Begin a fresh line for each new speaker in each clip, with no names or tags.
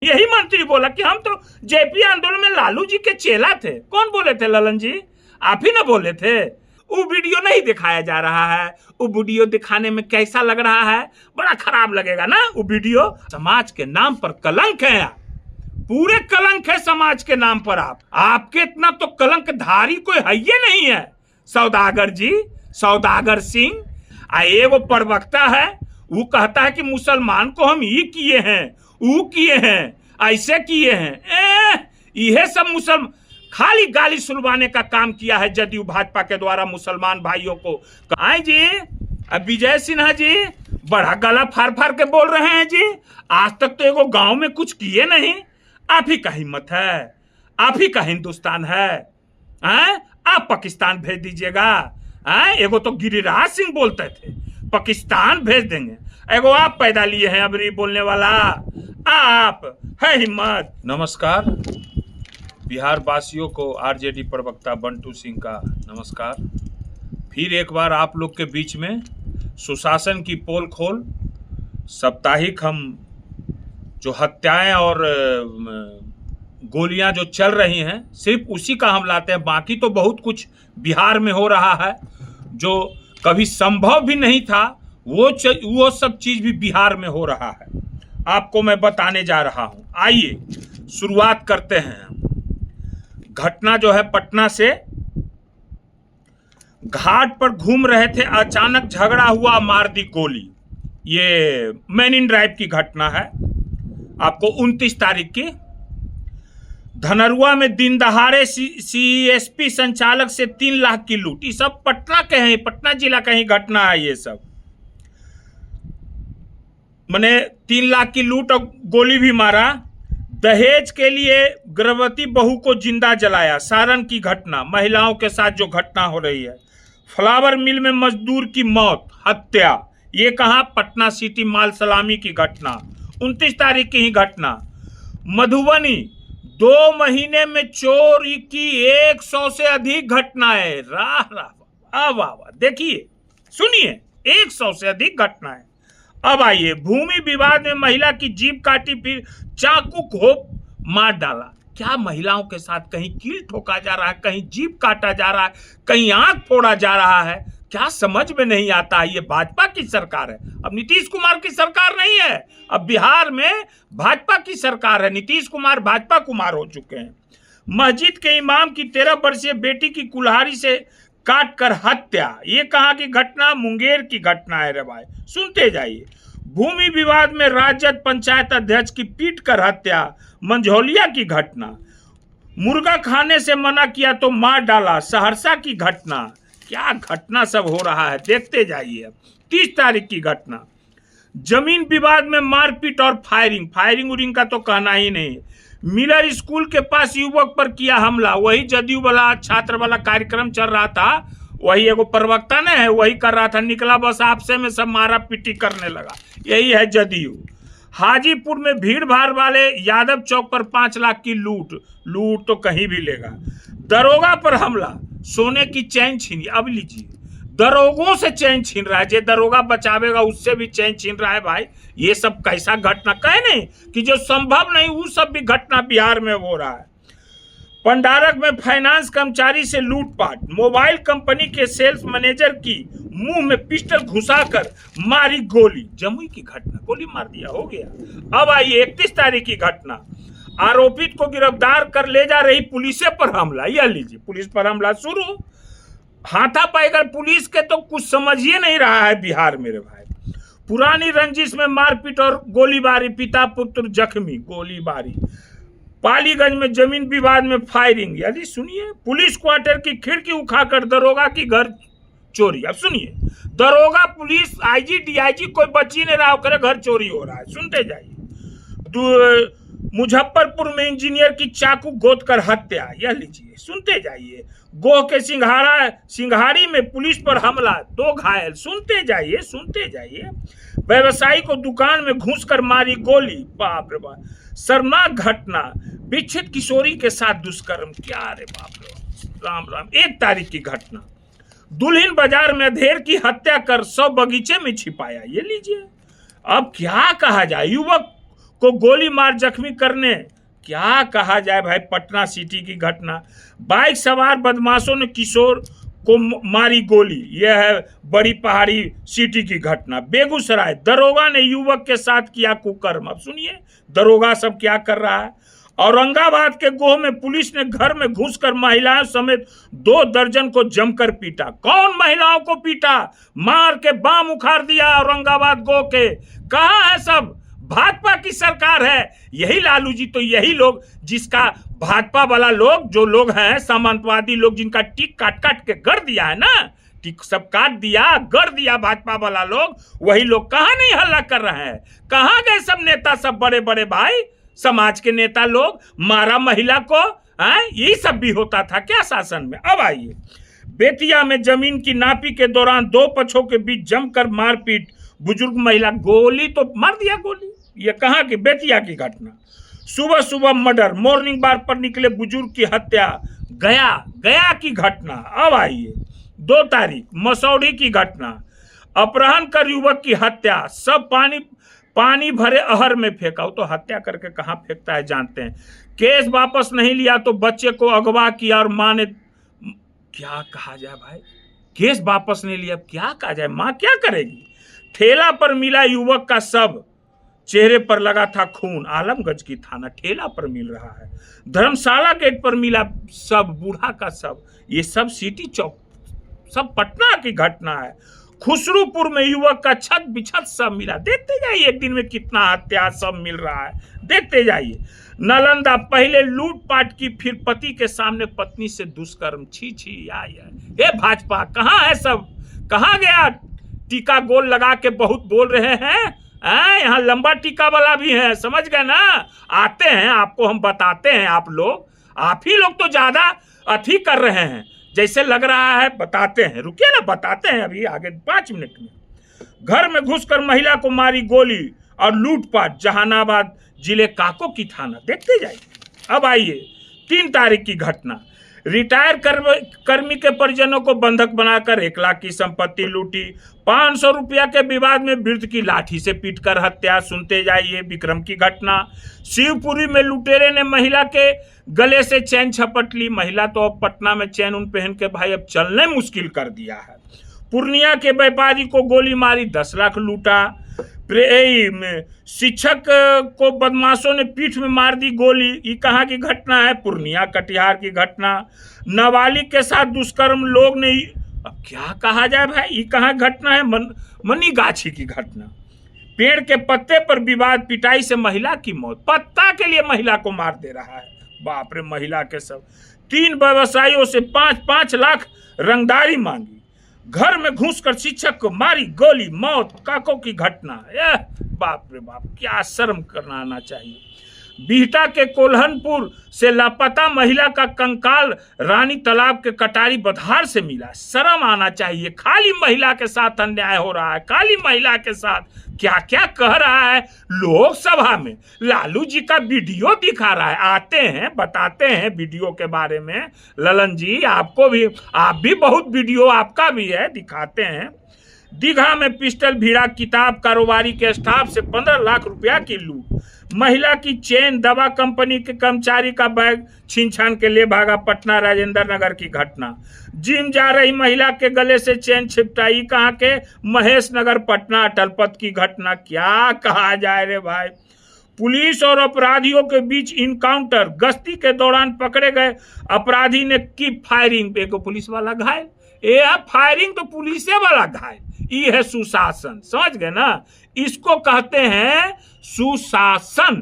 यही मंत्री बोला कि हम तो जेपी आंदोलन में लालू जी के चेला थे। कौन बोले थे ललन जी? आप ही ना बोले थे। वो वीडियो नहीं दिखाया जा रहा है। वो वीडियो दिखाने में कैसा लग रहा है? बड़ा खराब लगेगा ना वो वीडियो। समाज के नाम पर कलंक है, पूरे कलंक है समाज के नाम पर। आपके इतना तो कलंकधारी कोई है ही नहीं है। सौदागर जी, सौदागर सिंह वो प्रवक्ता है, वो कहता है कि मुसलमान को हम ये किए हैं, वो किए हैं, ऐसे किए हैं। यह सब मुसलमान खाली गाली सुलवाने का काम किया है जदयू भाजपा के द्वारा मुसलमान भाइयों को। आए जी, अब विजय सिन्हा जी बड़ा गला फाड़ फाड़ के बोल रहे हैं जी। आज तक तो एगो गांव में कुछ किए नहीं। आप ही का हिम्मत है, आप ही का हिंदुस्तान है। आप पाकिस्तान भेज दीजिएगा। एगो तो गिरिराज सिंह बोलते थे पाकिस्तान भेज देंगे, एगो आप पैदा लिए हैं अबरी बोलने वाला। आप है हिम्मत। नमस्कार बिहार वासियों को, आरजेडी प्रवक्ता बंटू सिंह का नमस्कार। फिर एक बार आप लोग के बीच में सुशासन की पोल खोल साप्ताहिक हम जो हत्याएं और गोलियां जो चल रही हैं सिर्फ उसी का हम लाते हैं। बाकी तो बहुत कुछ बिहार में हो रहा है जो कभी संभव भी नहीं था। वो सब चीज भी बिहार में हो रहा है, आपको मैं बताने जा रहा हूं। आइए शुरुआत करते हैं। घटना जो है पटना से, घाट पर घूम रहे थे, अचानक झगड़ा हुआ, मार दी गोली। ये मैन इन ड्राइव की घटना है, आपको 29 तारीख की। धनरुआ में दिन दहाड़े सीएसपी संचालक से 3 लाख की लूट। ये सब पटना के हैं, पटना जिला का ही घटना है। ये सब मैंने 3 लाख की लूट और गोली भी मारा। दहेज के लिए गर्भवती बहू को जिंदा जलाया, सारण की घटना। महिलाओं के साथ जो घटना हो रही है। फ्लावर मिल में मजदूर की मौत, हत्या। ये कहां? पटना सिटी माल सलामी की घटना, 29 तारीख की ही घटना। मधुबनी 2 महीने में चोरी की 100 से अधिक घटनाएं। राह वाह वाह, देखिए सुनिए, 100 से अधिक घटनाएं। अब आइए, भूमि विवाद में महिला की जीभ काटी, फिर चाकू घोंप मार डाला। क्या महिलाओं के साथ कहीं कील ठोका जा रहा है, कहीं जीभ काटा जा रहा है, कहीं आंख फोड़ा जा रहा है? क्या समझ में नहीं आता है? ये भाजपा की सरकार है, अब नीतीश कुमार की सरकार नहीं है। अब बिहार में भाजपा की सरकार है, नीतीश कुमार भाजपा कुमार हो चुके हैं। मस्जिद के इमाम की 13 वर्षीय बेटी की कुल्हाड़ी से काट कर हत्या। ये कहां की घटना? मुंगेर की घटना है रे भाई, सुनते जाइए। भूमि विवाद में राजद पंचायत अध्यक्ष की पीट कर हत्या, मंझौलिया की घटना। मुर्गा खाने से मना किया तो मार डाला, सहरसा की घटना। क्या घटना सब हो रहा है, देखते जाइए। 30 तारीख की घटना, जमीन विवाद में मारपीट और फायरिंग उरिंग का तो कहना ही नहीं। मिलर स्कूल के पास युवक पर किया हमला, वही जदयू वाला छात्र वाला कार्यक्रम चल रहा था, वही एगो प्रवक्ता ने है वही कर रहा था, निकला बस आपसे में सब मारा पीटी करने लगा। यही है जदयू। हाजीपुर में भीड़ भाड़ वाले यादव चौक पर 5 लाख की लूट तो कहीं भी लेगा। दरोगा पर हमला, सोने की चैन छीनी। अब लीजिए, दरोगों से चैन छीन रहा है, जो दरोगा बचावेगा उससे भी चैन छीन रहा है। भाई ये सब कैसा घटना, कहे नहीं कि जो संभव नहीं वो सब भी घटना बिहार में हो रहा है। पंडारक में फाइनेंस कर्मचारी से लूटपाट, मोबाइल कंपनी के सेल्स मैनेजर की मुंह में पिस्टल घुसाकर मारी गोली। जमुई की घटना, गोली मार दिया, हो गया। अब आइए 31 तारीख की घटना, आरोपित को गिरफ्तार कर ले जा रही पुलिस पर हमला। यह लीजिए, पुलिस पर हमला शुरू। हाथापाई पुलिस के तो कुछ समझिए नहीं रहा है बिहार मेरे भाई। पुरानी रंजिश में मारपीट और गोलीबारी, पिता पुत्र जख्मी, गोलीबारी। पालीगंज में जमीन विवाद में फायरिंग। यानी सुनिए, पुलिस क्वार्टर की खिड़की उखाकर दरोगा की घर चोरी। अब सुनिए, दरोगा, पुलिस, आईजी, डीआईजी कोई बची नहीं रहा, करे घर चोरी हो रहा है। सुनते जाइए। मुजफ्फरपुर में इंजीनियर की चाकू गोद कर हत्या। यह लीजिए, सुनते जाइए। गोह के सिंघाड़ी में पुलिस पर हमला, 2 घायल। सुनते जाइए। व्यवसायी को दुकान में घुसकर मारी गोली। बाप रे बाप, शर्मनाक घटना। विच्छित किशोरी के साथ दुष्कर्म। क्या रे बाप रे, राम राम। 1 तारीख की घटना, दुल्हिन बाजार में अधेड़ की हत्या कर 100 बगीचे में छिपाया। ये लीजिए। अब क्या कहा जाए, युवक को गोली मार जख्मी करने, क्या कहा जाए भाई। पटना सिटी की घटना, बाइक सवार बदमाशों ने किशोर को मारी गोली, यह है बड़ी पहाड़ी सिटी की घटना। बेगूसराय, दरोगा ने युवक के साथ किया कुकर्म। अब सुनिए दरोगा सब क्या कर रहा है। औरंगाबाद के गोह में पुलिस ने घर में घुसकर महिलाओं समेत 2 दर्जन को जमकर पीटा। कौन महिलाओं को पीटा? मार के बाम उखाड़ दिया औरंगाबाद गोह के। कहां है सब? भाजपा की सरकार है, यही लालू जी तो यही लोग जिसका भाजपा वाला लोग जो लोग हैं सामंतवादी लोग जिनका टिक काट काट के गढ़ दिया है ना, टिक सब काट दिया गढ़ दिया भाजपा वाला लोग, वही लोग कहां नहीं हल्ला कर रहे हैं? कहां गए सब नेता, सब बड़े बड़े भाई समाज के नेता लोग? मारा महिला को, यही सब भी होता था क्या शासन में? अब आइए, बेतिया में जमीन की नापी के दौरान 2 पक्षों के बीच जमकर मारपीट, बुजुर्ग महिला गोली तो मार दिया गोली। यह कहां की? बेतिया की घटना। सुबह सुबह मर्डर, मॉर्निंग वॉक पर निकले बुजुर्ग की हत्या, गया की घटना। अब आइए 2 तारीख मसौढ़ी की घटना, अपहरण कर युवक की हत्या, सब पानी भरे अहर में फेंका। वो तो हत्या करके कहां फेंकता है जानते हैं। केस वापस नहीं लिया तो बच्चे को अगवा किया और मां ने, क्या कहा जाए भाई, केस वापस नहीं लिया, क्या कहा जाए, मां क्या करेगी। ठेला पर मिला युवक का शव, चेहरे पर लगा था खून, आलमगंज की थाना ठेला पर मिल रहा है। धर्मशाला गेट पर मिला शव, बूढ़ा का शव। ये सब सिटी चौक, सब पटना की घटना है। खुसरूपुर में युवक का छत बिछत सब मिला। देखते जाइए एक दिन में कितना हत्या सब मिल रहा है, देखते जाइए। नालंदा, पहले लूटपाट की फिर पति के सामने पत्नी से दुष्कर्म। छी हे भाजपा कहाँ है सब, कहाँ गया? टीका गोल लगा के बहुत बोल रहे हैं, यहाँ लंबा टीका वाला भी है, समझ गए ना? आते हैं आपको हम बताते हैं, आप ही लोग तो ज्यादा अथी कर रहे हैं जैसे लग रहा है। बताते हैं, रुकिए ना, बताते हैं अभी आगे 5 मिनट में। घर में घुसकर महिला को मारी गोली और लूटपाट, जहानाबाद जिले काको की थाना। देखते जाइए। अब आइए 3 तारीख की घटना, रिटायर कर्मी के परिजनों को बंधक बनाकर 1 लाख की संपत्ति लूटी। 500 रुपया के विवाद में वृद्ध की लाठी से पीटकर हत्या। सुनते जाइए विक्रम की घटना। शिवपुरी में लुटेरे ने महिला के गले से चैन झपट ली। महिला तो अब पटना में चैन उन पहन के भाई अब चलने मुश्किल कर दिया है। पूर्णिया के व्यापारी को गोली मारी, 10 लाख लूटा। शिक्षक को बदमाशों ने पीठ में मार दी गोली। ये कहाँ की घटना है? पूर्णिया कटिहार की घटना। नाबालिग के साथ दुष्कर्म, लोग ने, अब क्या कहा जाए भाई, ये कहाँ घटना है? मनीगाछी की घटना। पेड़ के पत्ते पर विवाद, पिटाई से महिला की मौत। पत्ता के लिए महिला को मार दे रहा है, बाप रे। महिला के सब 3 व्यवसायियों से 5-5 लाख रंगदारी मांगी। घर में घुसकर शिक्षक को मारी गोली, मौत। काको की घटना, बाप रे बाप, क्या शर्म करना आना चाहिए। बिहटा के कोल्हनपुर से लापता महिला का कंकाल रानी तालाब के कटारी बधार से मिला। शर्म आना चाहिए। खाली महिला के साथ अन्याय हो रहा है, खाली महिला के साथ क्या क्या कह रहा है। लोकसभा में लालू जी का वीडियो दिखा रहा है, आते हैं बताते हैं वीडियो के बारे में। ललन जी आपको भी, आप भी बहुत वीडियो आपका भी है, दिखाते हैं। दीघा में पिस्टल भिड़ा, किताब कारोबारी के स्टाफ से 15 लाख रुपया की लूट। महिला की चेन, दवा कंपनी के कर्मचारी का बैग छीन छान के ले भागा। पटना राजेंद्र नगर की घटना। जिम जा रही महिला के गले से चेन छिपटाई, कहाँ के? महेश नगर पटना। अटलपथ की घटना, क्या कहा जाए रे भाई। पुलिस और अपराधियों के बीच इनकाउंटर, गश्ती के दौरान पकड़े गए अपराधी ने की फायरिंग, एक पुलिस वाला घायल। फायरिंग तो पुलिस वाला घायल। ये है सुशासन, समझ गए ना? इसको कहते हैं सुशासन।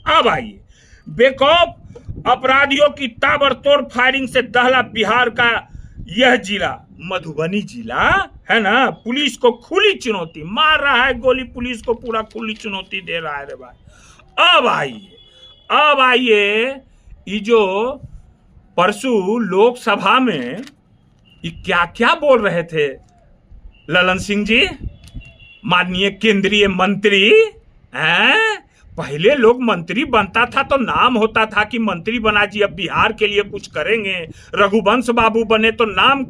अब आइए, बेखौफ अपराधियों की ताबड़तोड़ फायरिंग से दहला बिहार का यह जिला, मधुबनी जिला है ना। पुलिस को खुली चुनौती, मार रहा है गोली, पुलिस को पूरा खुली चुनौती दे रहा है रे भाई। अब आइए, ये जो परसों लोकसभा में ये क्या क्या बोल रहे थे ललन सिंह जी, माननीय केंद्रीय मंत्री हैं। पहले लोग मंत्री बनता था तो नाम होता था कि मंत्री बना जी, अब बिहार के लिए कुछ करेंगे। रघुवंश बाबू बने तो नाम,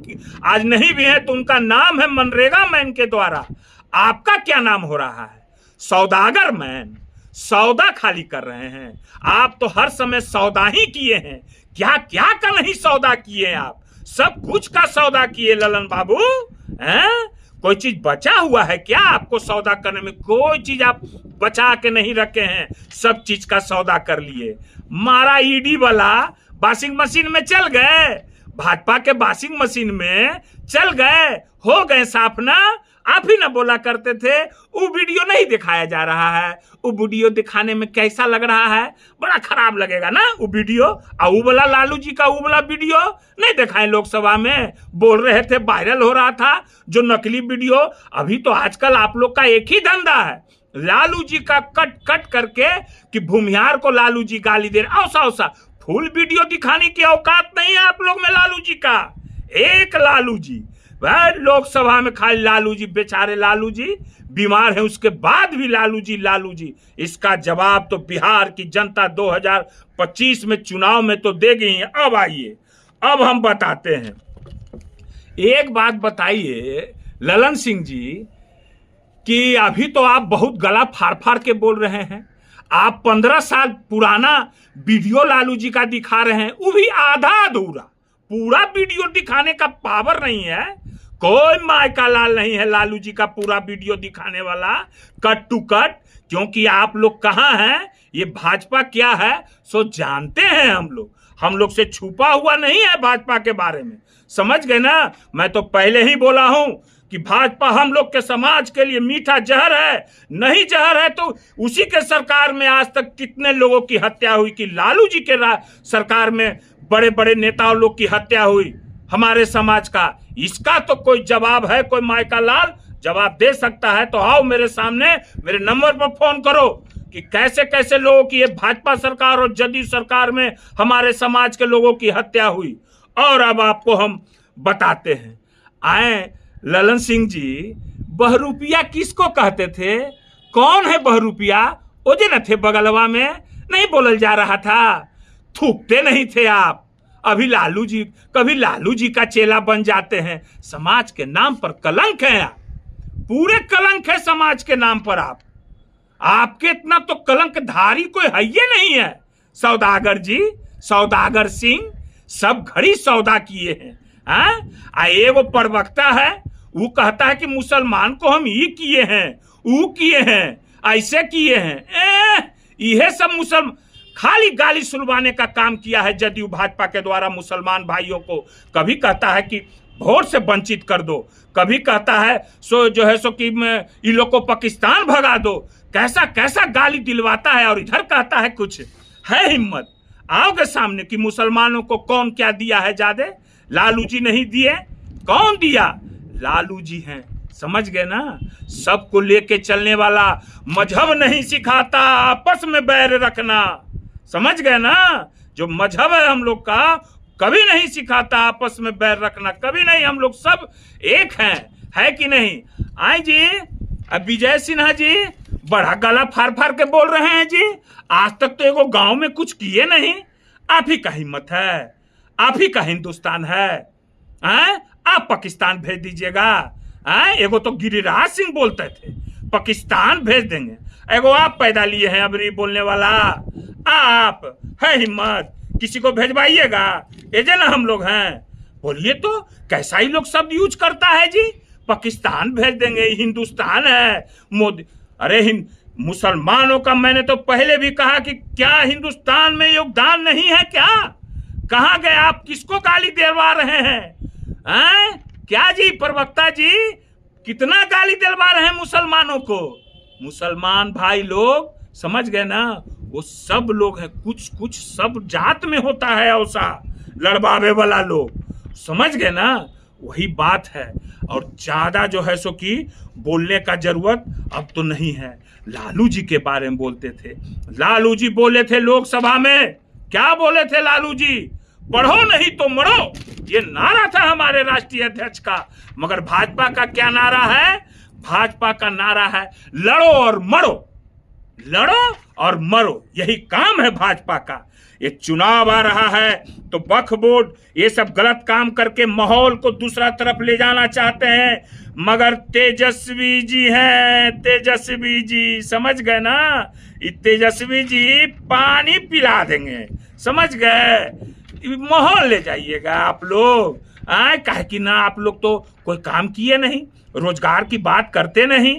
आज नहीं भी है तो उनका नाम है मनरेगा मैन के द्वारा। आपका क्या नाम हो रहा है? सौदागर मैन। सौदा खाली कर रहे हैं। आप तो हर समय सौदा ही किए हैं। क्या क्या का नहीं सौदा किए आप, सब कुछ का सौदा किए ललन बाबू हैं। कोई चीज बचा हुआ है क्या आपको सौदा करने में? कोई चीज आप बचा के नहीं रखे हैं, सब चीज का सौदा कर लिए। मारा ईडी वाला वॉशिंग मशीन में चल गए, भाजपा के वॉशिंग मशीन में चल गए, हो गए साफ ना। आप ही ना बोला करते थे वो वीडियो नहीं दिखाया जा रहा है। वो वीडियो दिखाने में कैसा लग रहा है? बड़ा खराब लगेगा ना वो वीडियो। और वो वाला लालू जी का वो वाला वीडियो नहीं दिखाए लोकसभा में, बोल रहे थे वायरल हो रहा था जो नकली वीडियो। अभी तो आजकल आप लोग का एक ही धंधा है, लालू जी का कट कट करके कि भूमिहार को लालू जी गाली दे रहे। औसा औसा फुल वीडियो दिखाने की औकात नहीं है आप लोग में लालू जी का। एक लालू जी वह लोकसभा में खाली लालू जी, बेचारे लालू जी बीमार हैं, उसके बाद भी लालू जी। इसका जवाब तो बिहार की जनता 2025 में चुनाव में तो देगी ही। अब आइए, अब हम बताते हैं। एक बात बताइए ललन सिंह जी कि अभी तो आप बहुत गला फाड़ फाड़ के बोल रहे हैं। आप 15 साल पुराना वीडियो लालू जी का दिखा रहे हैं, वो भी आधा अधूरा। पूरा वीडियो दिखाने का पावर नहीं है, कोई मायका लाल नहीं है लालू जी का पूरा वीडियो दिखाने वाला कट टू कट। क्योंकि आप लोग कहाँ हैं, ये भाजपा क्या है सो जानते हैं हम लोग से छुपा हुआ नहीं है भाजपा के बारे में, समझ गए ना। मैं तो पहले ही बोला हूं कि भाजपा हम लोग के समाज के लिए मीठा जहर है। नहीं जहर है तो उसी के सरकार में आज तक कितने लोगों की हत्या हुई, कि लालू जी के सरकार में बड़े बड़े नेताओं लोग की हत्या हुई हमारे समाज का। इसका तो कोई जवाब है, कोई मायका लाल जवाब दे सकता है तो आओ मेरे सामने, मेरे नंबर पर फोन करो कि कैसे कैसे लोगों की ये भाजपा सरकार और जदयू सरकार में हमारे समाज के लोगों की हत्या हुई। और अब आपको हम बताते हैं। आए ललन सिंह जी, बहरूपिया किसको कहते थे? कौन है बहरूपिया? ओजे न थे बगलवा में, नहीं बोलल जा रहा था? थूकते नहीं थे आप। अभी लालू जी, कभी लालू जी का चेला बन जाते हैं। समाज के नाम पर कलंक है आप, पूरे कलंक है समाज के नाम पर। आपके इतना तो कलंकधारी कोई है ही नहीं है। सौदागर जी, सौदागर सिंह सब घड़ी सौदा किए हैं। एगो प्रवक्ता है, वो कहता है कि मुसलमान को हम ये किए हैं, वो किए हैं, ऐसे किए हैं। यह सब मुसलमान खाली गाली सुलवाने का काम किया है जदयू भाजपा के द्वारा मुसलमान भाइयों को। कभी कहता है कि वोट से वंचित कर दो, कभी कहता है सो जो है सो कि इन लोग को पाकिस्तान भगा दो। कैसा कैसा गाली दिलवाता है। और इधर कहता है कुछ है हिम्मत, आओगे सामने कि मुसलमानों को कौन क्या दिया है ज्यादा? लालू जी नहीं दिए, कौन दिया? लालू जी हैं, समझ गए ना। सबको लेके चलने वाला मजहब नहीं सिखाता आपस में बैर रखना, समझ गए ना। जो मजहब है हम लोग का कभी नहीं सिखाता आपस में बैर रखना, कभी नहीं। हम लोग सब एक हैं, है कि नहीं? आए जी, अब विजय सिन्हा जी बड़ा गला फाड़ फाड़ के बोल रहे हैं जी। आज तक तो एगो गांव में कुछ किए नहीं। आप ही का हिम्मत है, आप ही का हिंदुस्तान है। आप पाकिस्तान भेज दीजिएगा। एगो तो गिरिराज सिंह बोलते थे पाकिस्तान भेज देंगे, एगो आप पैदा लिए हैं अबरी बोलने वाला। आप है हिम्मत, किसी को भेजवाइएगा। ये ना हम लोग हैं, बोलिए तो कैसा ही लोग शब्द यूज करता है जी। पाकिस्तान भेज देंगे, हिंदुस्तान है मोदी। अरे मुसलमानों का मैंने तो पहले भी कहा कि क्या हिंदुस्तान में योगदान नहीं है क्या? कहाँ गए आप? किसको गाली दिलवा रहे हैं? क्या जी प्रवक्ता जी, कितना गाली दिलवा रहे हैं मुसलमानों को? मुसलमान भाई लोग, समझ गए ना, वो सब लोग हैं, कुछ कुछ सब जात में होता है ऐसा लड़वावे वाला लोग, समझ गए ना। वही बात है। और ज्यादा जो है सो कि बोलने का जरूरत अब तो नहीं है। लालू जी के बारे में बोलते थे, लालू जी बोले थे लोकसभा में, क्या बोले थे लालू जी? पढ़ो नहीं तो मरो, ये नारा था हमारे राष्ट्रीय अध्यक्ष का। मगर भाजपा का क्या नारा है? भाजपा का नारा है लड़ो और मरो, लड़ो और मरो, यही काम है भाजपा का। ये चुनाव आ रहा है तो वक्फ बोर्ड ये सब गलत काम करके माहौल को दूसरा तरफ ले जाना चाहते हैं। मगर तेजस्वी जी हैं, तेजस्वी जी, समझ गए ना। तेजस्वी जी पानी पिला देंगे, समझ गए। माहौल ले जाइएगा आप लोग। काहे कि ना आप लोग तो कोई काम किए नहीं, रोजगार की बात करते नहीं,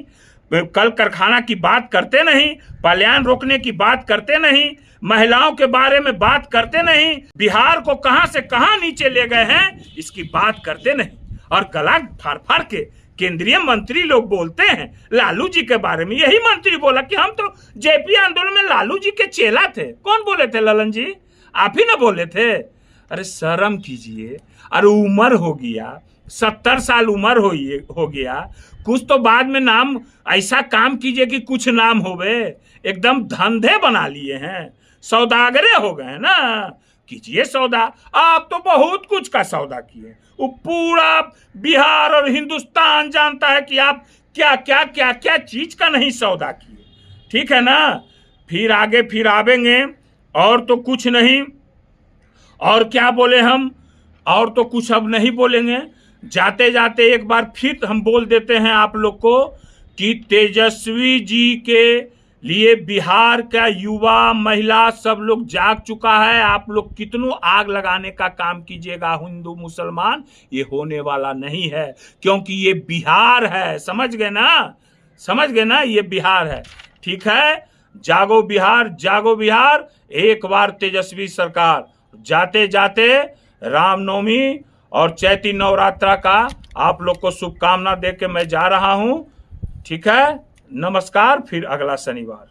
कल कारखाना की बात करते नहीं, पलायन रोकने की बात करते नहीं, महिलाओं के बारे में बात करते नहीं, बिहार को कहां से कहां नीचे ले गए हैं इसकी बात करते नहीं। और गला फाड़ फाड़ के केंद्रीय मंत्री लोग बोलते हैं लालू जी के बारे में। यही मंत्री बोला कि हम तो जेपी आंदोलन में लालू जी के चेला थे। कौन बोले थे ललन जी? आप ही ना बोले थे। अरे शर्म कीजिए। अरे उम्र हो गया, 70 साल उम्र हो गया, कुछ तो बाद में नाम ऐसा काम कीजिए कि कुछ नाम होवे। एकदम धंधे बना लिए हैं, सौदागरे हो गए ना। कीजिए सौदा। आप तो बहुत कुछ का सौदा किए, वो पूरा बिहार और हिंदुस्तान जानता है कि आप क्या क्या क्या क्या चीज का नहीं सौदा किए। ठीक है ना। फिर आगे फिर आवेंगे और तो कुछ नहीं। और क्या बोले हम? और तो कुछ अब नहीं बोलेंगे। जाते जाते एक बार फिर हम बोल देते हैं आप लोग को कि तेजस्वी जी के लिए बिहार का युवा महिला सब लोग जाग चुका है। आप लोग कितनों आग लगाने का काम कीजिएगा हिंदू मुसलमान, ये होने वाला नहीं है, क्योंकि ये बिहार है। समझ गए ना? समझ गए ना? ये बिहार है। ठीक है। जागो बिहार, जागो बिहार। एक बार तेजस्वी सरकार। जाते जाते रामनवमी और चैती नवरात्रा का आप लोग को शुभकामना दे के मैं जा रहा हूं। ठीक है। नमस्कार। फिर अगला शनिवार।